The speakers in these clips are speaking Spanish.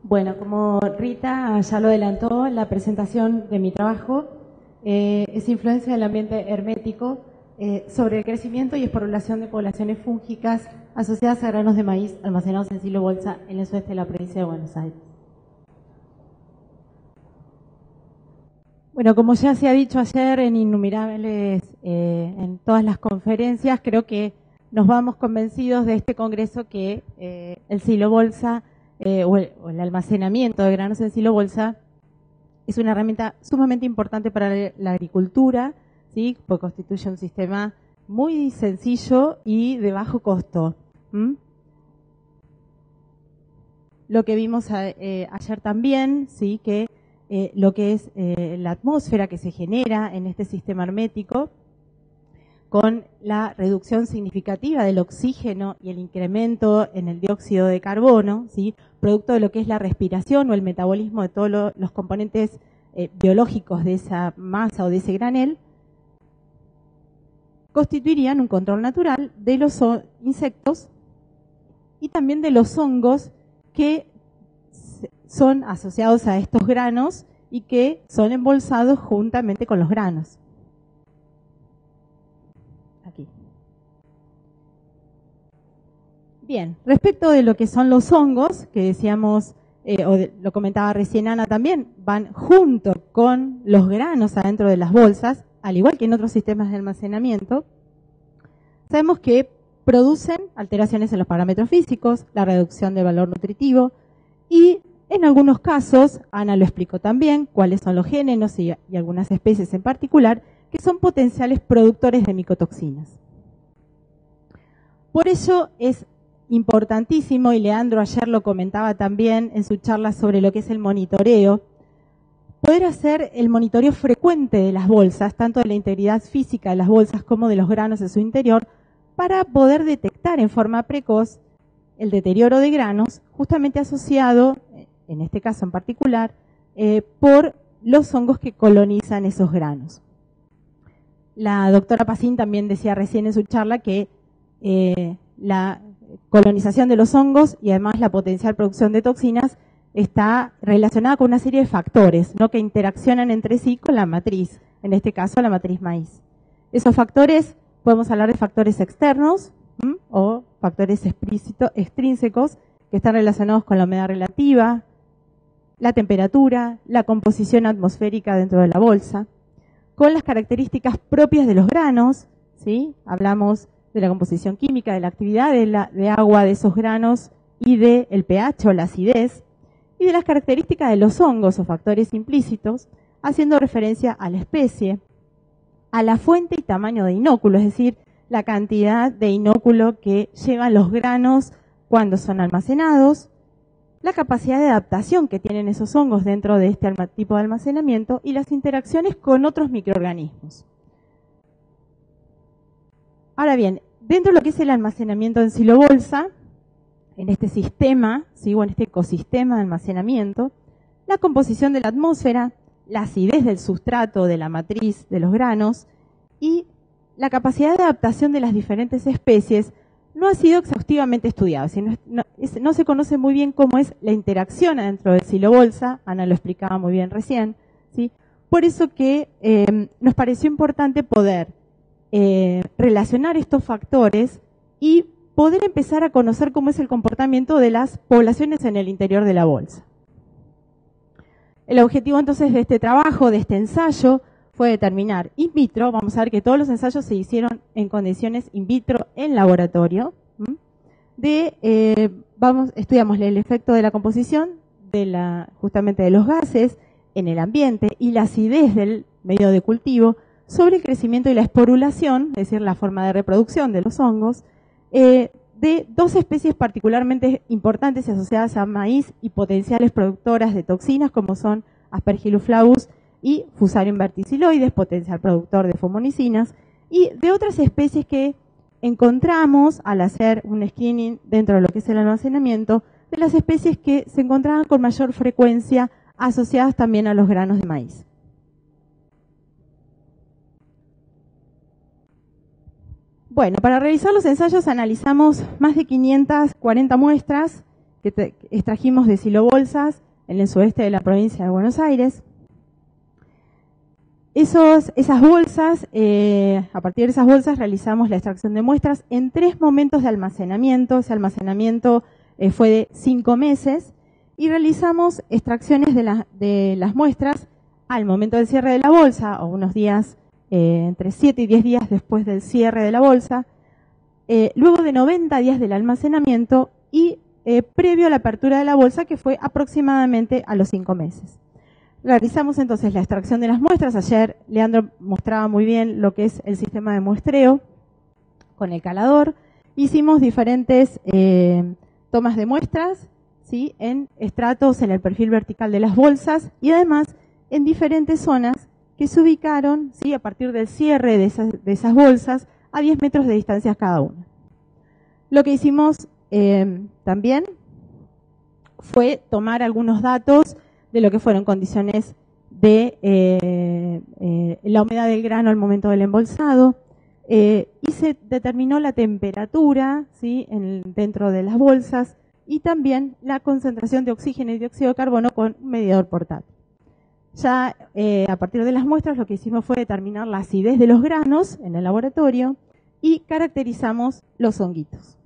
Bueno, como Rita ya lo adelantó, la presentación de mi trabajo es influencia del ambiente hermético sobre el crecimiento y esporulación de poblaciones fúngicas asociadas a granos de maíz almacenados en silo bolsa en el sudeste de la provincia de Buenos Aires. Bueno, como ya se ha dicho ayer en innumerables, en todas las conferencias, creo que nos vamos convencidos de este congreso que el silo bolsa o el almacenamiento de granos en silo bolsa es una herramienta sumamente importante para la agricultura, ¿sí? Porque constituye un sistema muy sencillo y de bajo costo. Lo que vimos ayer también, ¿sí? Que lo que es la atmósfera que se genera en este sistema hermético, con la reducción significativa del oxígeno y el incremento en el dióxido de carbono, ¿sí? Producto de lo que es la respiración o el metabolismo de todos los componentes biológicos de esa masa o de ese granel, constituirían un control natural de los insectos y también de los hongos que son asociados a estos granos y que son embolsados juntamente con los granos. Aquí. Bien, respecto de lo que son los hongos, que decíamos, lo comentaba recién Ana también, van junto con los granos adentro de las bolsas, al igual que en otros sistemas de almacenamiento. Sabemos que producen alteraciones en los parámetros físicos, la reducción del valor nutritivo y en algunos casos, Ana lo explicó también, cuáles son los géneros y algunas especies en particular, que son potenciales productores de micotoxinas. Por eso es importantísimo, y Leandro ayer lo comentaba también en su charla sobre lo que es el monitoreo, poder hacer el monitoreo frecuente de las bolsas, tanto de la integridad física de las bolsas como de los granos en su interior, para poder detectar en forma precoz el deterioro de granos, justamente asociado, en este caso en particular, por los hongos que colonizan esos granos. La doctora Pacín también decía recién en su charla que la colonización de los hongos y además la potencial producción de toxinas está relacionada con una serie de factores, ¿no?, que interaccionan entre sí con la matriz, en este caso la matriz maíz. Esos factores, podemos hablar de factores externos o factores extrínsecos que están relacionados con la humedad relativa, la temperatura, la composición atmosférica dentro de la bolsa, con las características propias de los granos, ¿sí? Hablamos de la composición química, de la actividad de agua de esos granos y del pH o la acidez, y de las características de los hongos o factores implícitos, haciendo referencia a la especie, a la fuente y tamaño de inóculo, es decir, la cantidad de inóculo que llevan los granos cuando son almacenados, la capacidad de adaptación que tienen esos hongos dentro de este tipo de almacenamiento y las interacciones con otros microorganismos. Ahora bien, dentro de lo que es el almacenamiento en silobolsa, en este sistema, ¿sí?, o en este ecosistema de almacenamiento, la composición de la atmósfera, la acidez del sustrato, de la matriz de los granos y la capacidad de adaptación de las diferentes especies no ha sido exhaustivamente estudiado. No se conoce muy bien cómo es la interacción dentro del silobolsa, Ana lo explicaba muy bien recién, ¿sí? Por eso que nos pareció importante poder relacionar estos factores y poder empezar a conocer cómo es el comportamiento de las poblaciones en el interior de la bolsa. El objetivo entonces de este trabajo, de este ensayo, fue determinar in vitro, vamos a ver que todos los ensayos se hicieron en condiciones in vitro en laboratorio, estudiamos el efecto de la composición justamente de los gases en el ambiente y la acidez del medio de cultivo sobre el crecimiento y la esporulación, es decir, la forma de reproducción de los hongos, de dos especies particularmente importantes asociadas a maíz y potenciales productoras de toxinas como son Aspergillus flavus y Fusarium verticiloides, potencial productor de fumonicinas, y de otras especies que encontramos al hacer un screening dentro de lo que es el almacenamiento, de las especies que se encontraban con mayor frecuencia asociadas también a los granos de maíz. Bueno, para realizar los ensayos analizamos más de 540 muestras que extrajimos de silobolsas en el sudeste de la provincia de Buenos Aires. Esas bolsas, a partir de esas bolsas realizamos la extracción de muestras en 3 momentos de almacenamiento. Ese almacenamiento fue de 5 meses y realizamos extracciones de las muestras al momento del cierre de la bolsa o unos días, entre 7 y 10 días después del cierre de la bolsa, luego de 90 días del almacenamiento y previo a la apertura de la bolsa, que fue aproximadamente a los 5 meses. Realizamos entonces la extracción de las muestras. Ayer Leandro mostraba muy bien lo que es el sistema de muestreo con el calador. Hicimos diferentes tomas de muestras, ¿sí?, en estratos en el perfil vertical de las bolsas y además en diferentes zonas que se ubicaron, ¿sí?, a partir del cierre de esas bolsas a 10 metros de distancia cada una. Lo que hicimos también fue tomar algunos datos de lo que fueron condiciones de la humedad del grano al momento del embolsado, y se determinó la temperatura, ¿sí?, dentro de las bolsas y también la concentración de oxígeno y dióxido de carbono con un medidor portátil. Ya a partir de las muestras lo que hicimos fue determinar la acidez de los granos en el laboratorio y caracterizamos los honguitos.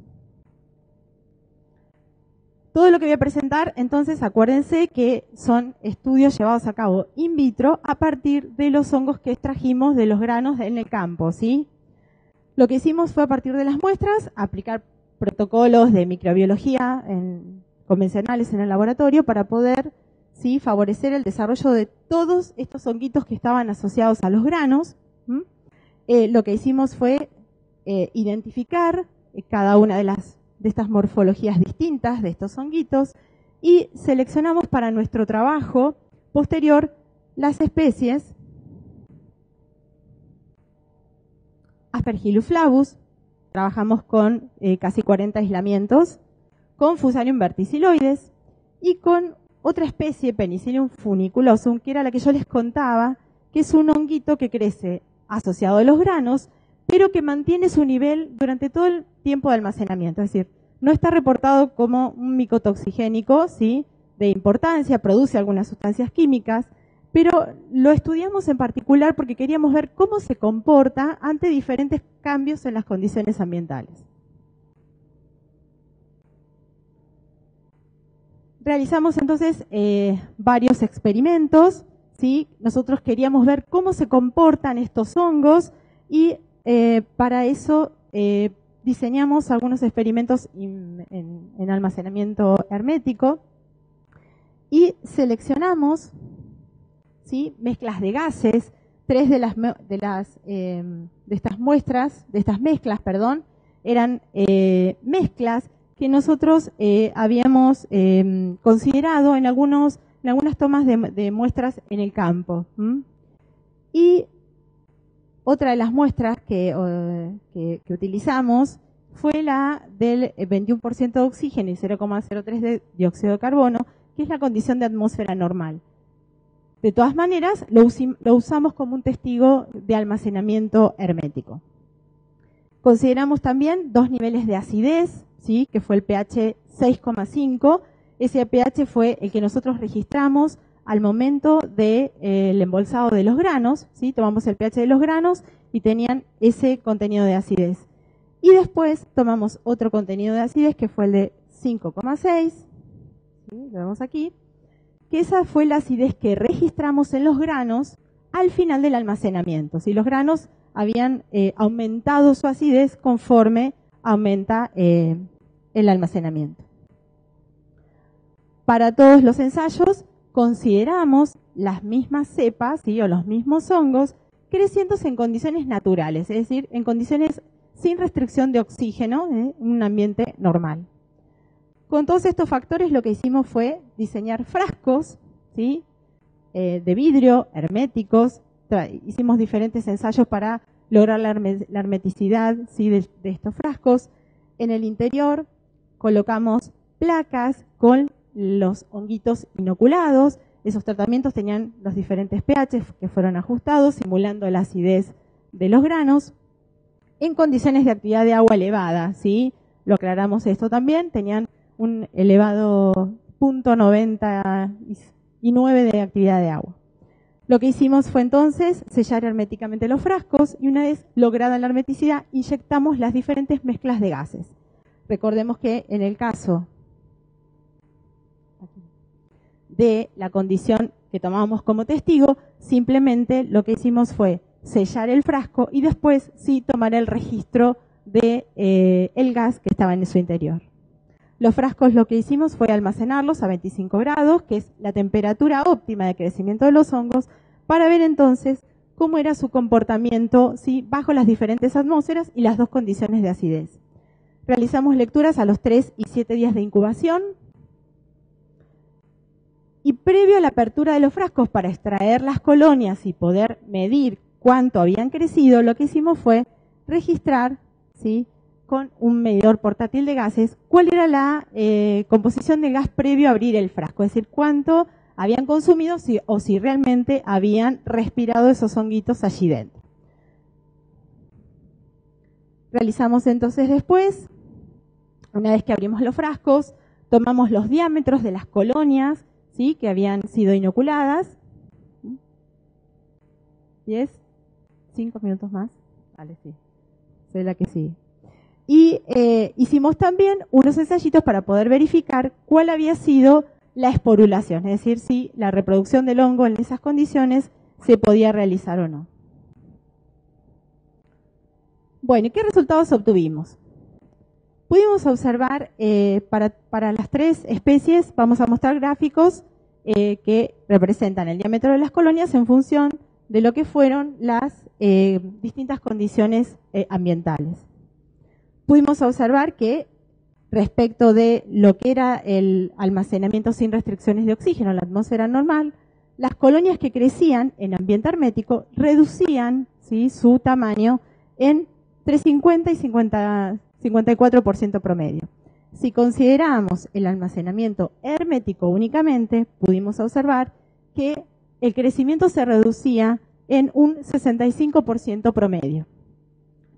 Todo lo que voy a presentar, entonces, acuérdense que son estudios llevados a cabo in vitro a partir de los hongos que extrajimos de los granos en el campo, ¿sí? Lo que hicimos fue, a partir de las muestras, aplicar protocolos de microbiología convencionales en el laboratorio para poder, ¿sí?, favorecer el desarrollo de todos estos honguitos que estaban asociados a los granos. Lo que hicimos fue identificar cada una de estas morfologías distintas de estos honguitos y seleccionamos para nuestro trabajo posterior las especies Aspergillus flavus. Trabajamos con casi 40 aislamientos, con Fusarium verticiloides y con otra especie, Penicillium funiculosum, que era la que yo les contaba, que es un honguito que crece asociado a los granos, pero que mantiene su nivel durante todo el tiempo de almacenamiento. Es decir, no está reportado como un micotoxigénico, ¿sí?, de importancia, produce algunas sustancias químicas, pero lo estudiamos en particular porque queríamos ver cómo se comporta ante diferentes cambios en las condiciones ambientales. Realizamos entonces varios experimentos, ¿sí? Nosotros queríamos ver cómo se comportan estos hongos y para eso diseñamos algunos experimentos en almacenamiento hermético y seleccionamos, ¿sí?, mezclas de gases. 3 de estas mezclas, eran mezclas que nosotros habíamos considerado en algunas tomas de muestras en el campo. Y otra de las muestras que utilizamos fue la del 21% de oxígeno y 0,03 de dióxido de carbono, que es la condición de atmósfera normal. De todas maneras, lo usamos como un testigo de almacenamiento hermético. Consideramos también 2 niveles de acidez, ¿sí?, que fue el pH 6,5. Ese pH fue el que nosotros registramos al momento del embolsado de los granos, ¿sí? Tomamos el pH de los granos y tenían ese contenido de acidez. Y después tomamos otro contenido de acidez que fue el de 5,6, ¿sí?, lo vemos aquí, que esa fue la acidez que registramos en los granos al final del almacenamiento. ¿Sí? Los granos habían aumentado su acidez conforme aumenta el almacenamiento. Para todos los ensayos consideramos las mismas cepas, ¿sí?, o los mismos hongos creciendo en condiciones naturales, es decir, en condiciones sin restricción de oxígeno, en un ambiente normal. Con todos estos factores lo que hicimos fue diseñar frascos, ¿sí?, de vidrio, herméticos. Hicimos diferentes ensayos para lograr la hermeticidad, ¿sí?, de estos frascos. En el interior colocamos placas con los honguitos inoculados. Esos tratamientos tenían los diferentes pH que fueron ajustados, simulando la acidez de los granos, en condiciones de actividad de agua elevada, ¿sí? Lo aclaramos esto también, tenían un elevado 0.99 de actividad de agua. Lo que hicimos fue entonces sellar herméticamente los frascos y una vez lograda la hermeticidad inyectamos las diferentes mezclas de gases. Recordemos que en el caso de la condición que tomábamos como testigo, simplemente lo que hicimos fue sellar el frasco y después sí tomar el registro de el gas que estaba en su interior. Los frascos lo que hicimos fue almacenarlos a 25 grados, que es la temperatura óptima de crecimiento de los hongos, para ver entonces cómo era su comportamiento, ¿sí?, bajo las diferentes atmósferas y las dos condiciones de acidez. Realizamos lecturas a los 3 y 7 días de incubación. Y previo a la apertura de los frascos para extraer las colonias y poder medir cuánto habían crecido, lo que hicimos fue registrar, ¿sí?, con un medidor portátil de gases, cuál era la composición del gas previo a abrir el frasco, es decir, cuánto habían consumido o si realmente habían respirado esos honguitos allí dentro. Realizamos entonces después, una vez que abrimos los frascos, tomamos los diámetros de las colonias, ¿sí?, que habían sido inoculadas. 10, 5 minutos más. Vale, sí. Soy la que sigue. Y hicimos también unos ensayitos para poder verificar cuál había sido la esporulación, es decir, si la reproducción del hongo en esas condiciones se podía realizar o no. Bueno, ¿y qué resultados obtuvimos? Pudimos observar para las 3 especies, vamos a mostrar gráficos que representan el diámetro de las colonias en función de lo que fueron las distintas condiciones ambientales. Pudimos observar que respecto de lo que era el almacenamiento sin restricciones de oxígeno en la atmósfera normal, las colonias que crecían en ambiente hermético reducían, ¿sí?, su tamaño en entre 50 y 54% promedio. Si consideramos el almacenamiento hermético únicamente, pudimos observar que el crecimiento se reducía en un 65% promedio.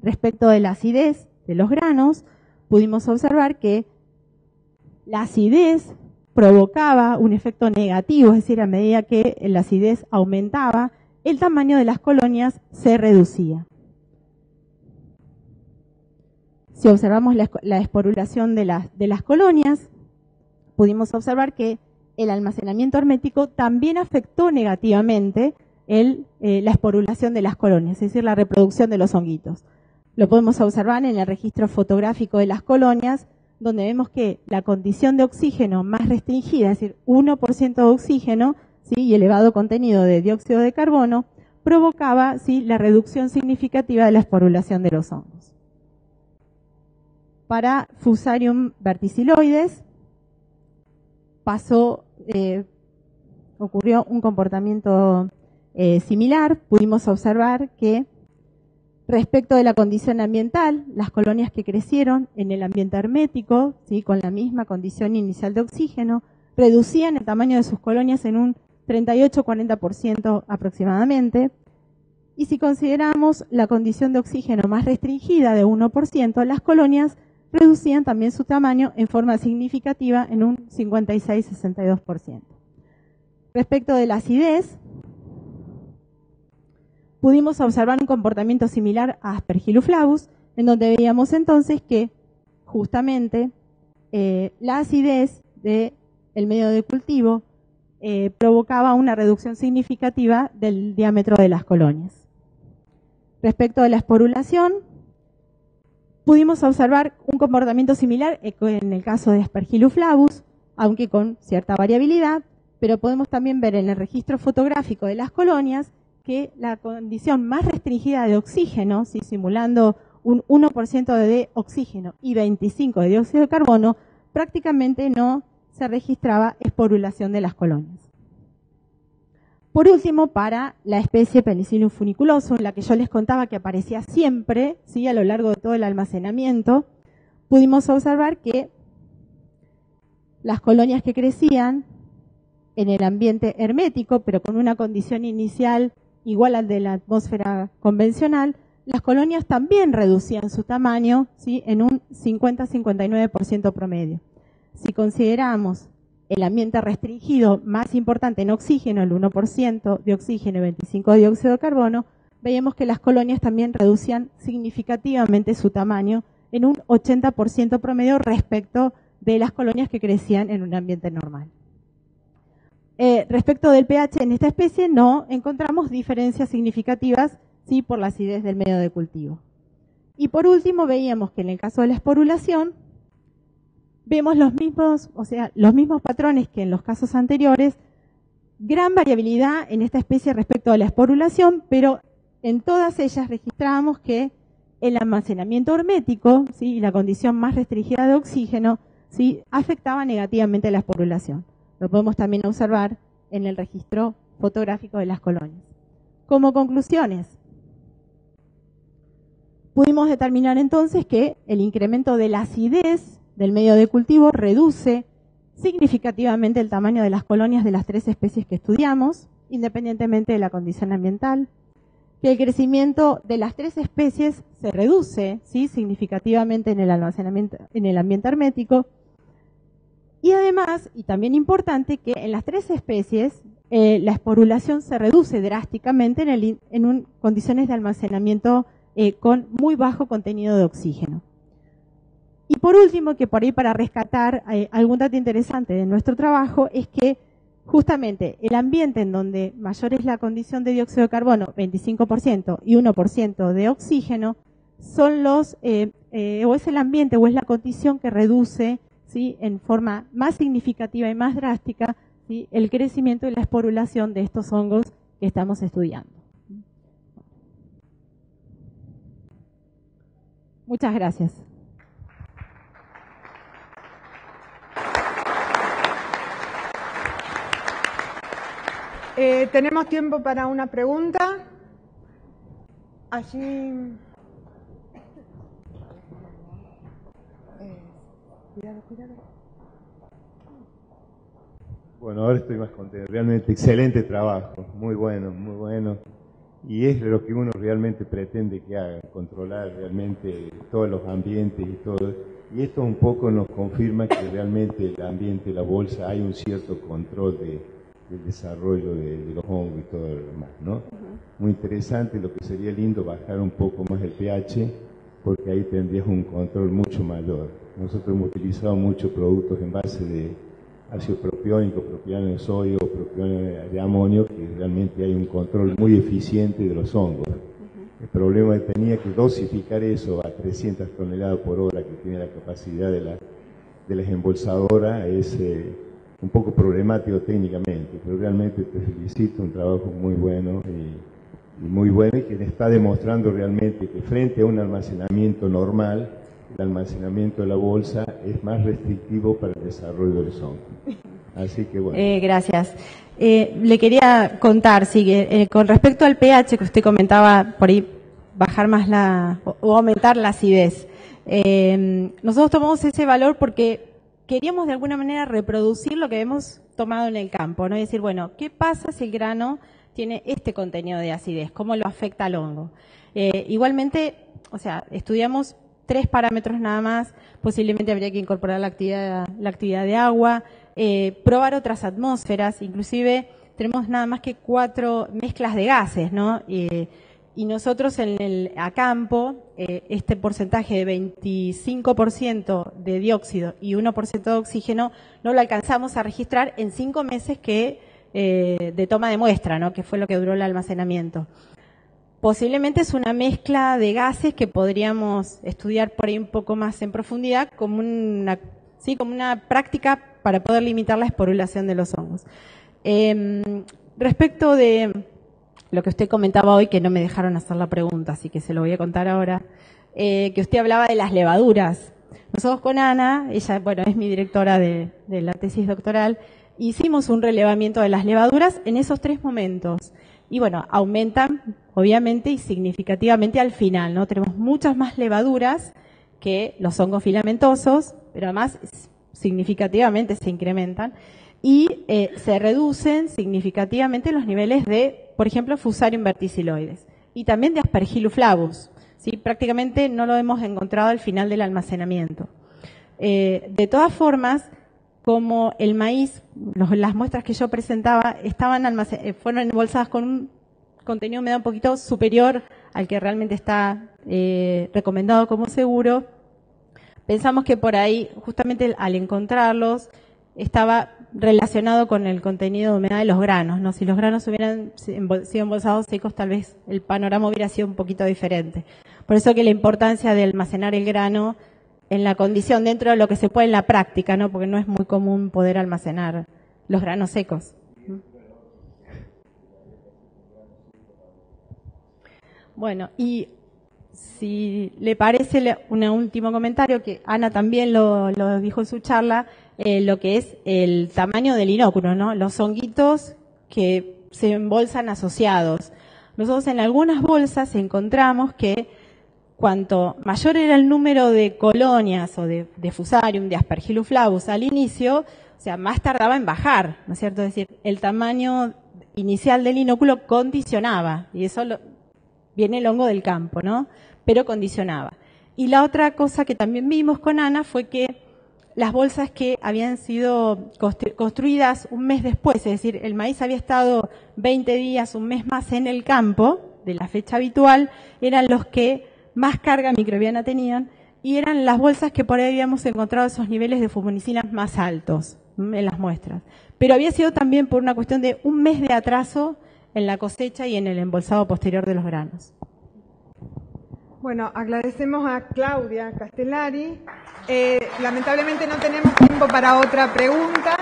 Respecto de la acidez de los granos, pudimos observar que la acidez provocaba un efecto negativo, es decir, a medida que la acidez aumentaba, el tamaño de las colonias se reducía. Si observamos la esporulación de las colonias, pudimos observar que el almacenamiento hermético también afectó negativamente la esporulación de las colonias, es decir, la reproducción de los honguitos. Lo podemos observar en el registro fotográfico de las colonias, donde vemos que la condición de oxígeno más restringida, es decir, 1% de oxígeno, ¿sí?, y elevado contenido de dióxido de carbono, provocaba, ¿sí?, la reducción significativa de la esporulación de los hongos. Para Fusarium verticiloides ocurrió un comportamiento similar. Pudimos observar que respecto de la condición ambiental, las colonias que crecieron en el ambiente hermético, ¿sí?, con la misma condición inicial de oxígeno, reducían el tamaño de sus colonias en un 38-40% aproximadamente. Y si consideramos la condición de oxígeno más restringida de 1%, las colonias reducían también su tamaño en forma significativa en un 56-62%. Respecto de la acidez, pudimos observar un comportamiento similar a Aspergillus flavus, en donde veíamos entonces que justamente la acidez del medio de cultivo provocaba una reducción significativa del diámetro de las colonias. Respecto de la esporulación, pudimos observar un comportamiento similar en el caso de Aspergillus flavus, aunque con cierta variabilidad, pero podemos también ver en el registro fotográfico de las colonias que la condición más restringida de oxígeno, ¿sí?, simulando un 1% de oxígeno y 25% de dióxido de carbono, prácticamente no se registraba esporulación de las colonias. Por último, para la especie Penicillium funiculosum, la que yo les contaba que aparecía siempre, ¿sí?, a lo largo de todo el almacenamiento, pudimos observar que las colonias que crecían en el ambiente hermético, pero con una condición inicial igual al de la atmósfera convencional, las colonias también reducían su tamaño, ¿sí?, en un 50-59% promedio. si consideramos el ambiente restringido más importante en oxígeno, el 1% de oxígeno y 25% de dióxido de carbono, veíamos que las colonias también reducían significativamente su tamaño en un 80% promedio respecto de las colonias que crecían en un ambiente normal. Respecto del pH en esta especie no encontramos diferencias significativas, sí, por la acidez del medio de cultivo. Y por último veíamos que en el caso de la esporulación vemos los mismos patrones que en los casos anteriores, gran variabilidad en esta especie respecto a la esporulación, pero en todas ellas registramos que el almacenamiento hermético, ¿sí?, y la condición más restringida de oxígeno, ¿sí?, afectaba negativamente la esporulación. Lo podemos también observar en el registro fotográfico de las colonias. Como conclusiones, pudimos determinar entonces que el incremento de la acidez del medio de cultivo reduce significativamente el tamaño de las colonias de las 3 especies que estudiamos, independientemente de la condición ambiental, que el crecimiento de las 3 especies se reduce, ¿sí?, significativamente en el almacenamiento, en el ambiente hermético, y además, y también importante, que en las 3 especies la esporulación se reduce drásticamente en condiciones de almacenamiento con muy bajo contenido de oxígeno. Y por último, que por ahí para rescatar algún dato interesante de nuestro trabajo, es que justamente el ambiente en donde mayor es la condición de dióxido de carbono, 25% y 1% de oxígeno, son o es el ambiente o es la condición que reduce, ¿sí?, en forma más significativa y más drástica, ¿sí?, el crecimiento y la esporulación de estos hongos que estamos estudiando. Muchas gracias. Tenemos tiempo para una pregunta. Allí. Cuidado. Bueno, ahora estoy más contento. Realmente excelente trabajo, muy bueno. Y es lo que uno realmente pretende que haga, controlar realmente todos los ambientes y todo. Y esto un poco nos confirma que realmente el ambiente, la bolsa, hay un cierto control del desarrollo de los hongos y todo lo demás, ¿no? Muy interesante, lo que sería lindo bajar un poco más el pH, porque ahí tendrías un control mucho mayor. Nosotros hemos utilizado muchos productos en base de ácido propiónico, propiónico de sodio, propiónico de amonio, que realmente hay un control muy eficiente de los hongos. El problema es que tenía que dosificar eso a 300 toneladas por hora, que tiene la capacidad de las embolsadoras, es un poco problemático técnicamente, pero realmente te felicito, un trabajo muy bueno y que está demostrando realmente que frente a un almacenamiento normal, el almacenamiento de la bolsa es más restrictivo para el desarrollo de los hongos. Así que bueno. Gracias. Le quería contar, con respecto al pH que usted comentaba, por ahí bajar más o aumentar la acidez. Nosotros tomamos ese valor porque queríamos de alguna manera reproducir lo que hemos tomado en el campo, ¿no? Y decir, bueno, ¿qué pasa si el grano tiene este contenido de acidez? ¿Cómo lo afecta al hongo? Igualmente, estudiamos 3 parámetros nada más, posiblemente habría que incorporar la actividad de agua, probar otras atmósferas, inclusive tenemos nada más que 4 mezclas de gases, ¿no? Y nosotros a campo, este porcentaje de 25% de dióxido y 1% de oxígeno no lo alcanzamos a registrar en 5 meses de toma de muestra, ¿no?, que fue lo que duró el almacenamiento. Posiblemente es una mezcla de gases que podríamos estudiar por ahí un poco más en profundidad como una práctica para poder limitar la esporulación de los hongos. Respecto de lo que usted comentaba hoy, que no me dejaron hacer la pregunta, así que se lo voy a contar ahora, que usted hablaba de las levaduras. Nosotros con Ana, ella, es mi directora de la tesis doctoral, hicimos un relevamiento de las levaduras en esos 3 momentos. Y aumentan obviamente y significativamente al final, ¿no? Tenemos muchas más levaduras que los hongos filamentosos, pero además significativamente se incrementan y se reducen significativamente los niveles de, por ejemplo, Fusarium verticiloides y también de Aspergillus flavus, ¿sí? Prácticamente no lo hemos encontrado al final del almacenamiento. De todas formas, como el maíz, las muestras que yo presentaba, fueron embolsadas con un contenido de humedad un poquito superior al que realmente está recomendado como seguro. Pensamos que por ahí, justamente al encontrarlos, estaba relacionado con el contenido de humedad de los granos, ¿no? Si los granos hubieran sido embolsados secos, tal vez el panorama hubiera sido un poquito diferente. Por eso que la importancia de almacenar el grano en la condición, dentro de lo que se puede en la práctica, ¿no? Porque no es muy común poder almacenar los granos secos. Bueno, y si le parece un último comentario, que Ana también lo dijo en su charla, lo que es el tamaño del inóculo, ¿no? Los honguitos que se embolsan asociados. Nosotros en algunas bolsas encontramos que cuanto mayor era el número de colonias o de Fusarium, de Aspergillus flavus al inicio, o sea, más tardaba en bajar, ¿no es cierto? Es decir, el tamaño inicial del inóculo condicionaba, y eso viene el hongo del campo, ¿no? Pero condicionaba. Y la otra cosa que también vimos con Ana fue que las bolsas que habían sido construidas un mes después, es decir, el maíz había estado 20 días, un mes más en el campo, de la fecha habitual, eran los que más carga microbiana tenían, y eran las bolsas que por ahí habíamos encontrado esos niveles de fumonicidad más altos en las muestras. Pero había sido también por una cuestión de un mes de atraso en la cosecha y en el embolsado posterior de los granos. Bueno, agradecemos a Claudia Castellari. Lamentablemente no tenemos tiempo para otra pregunta.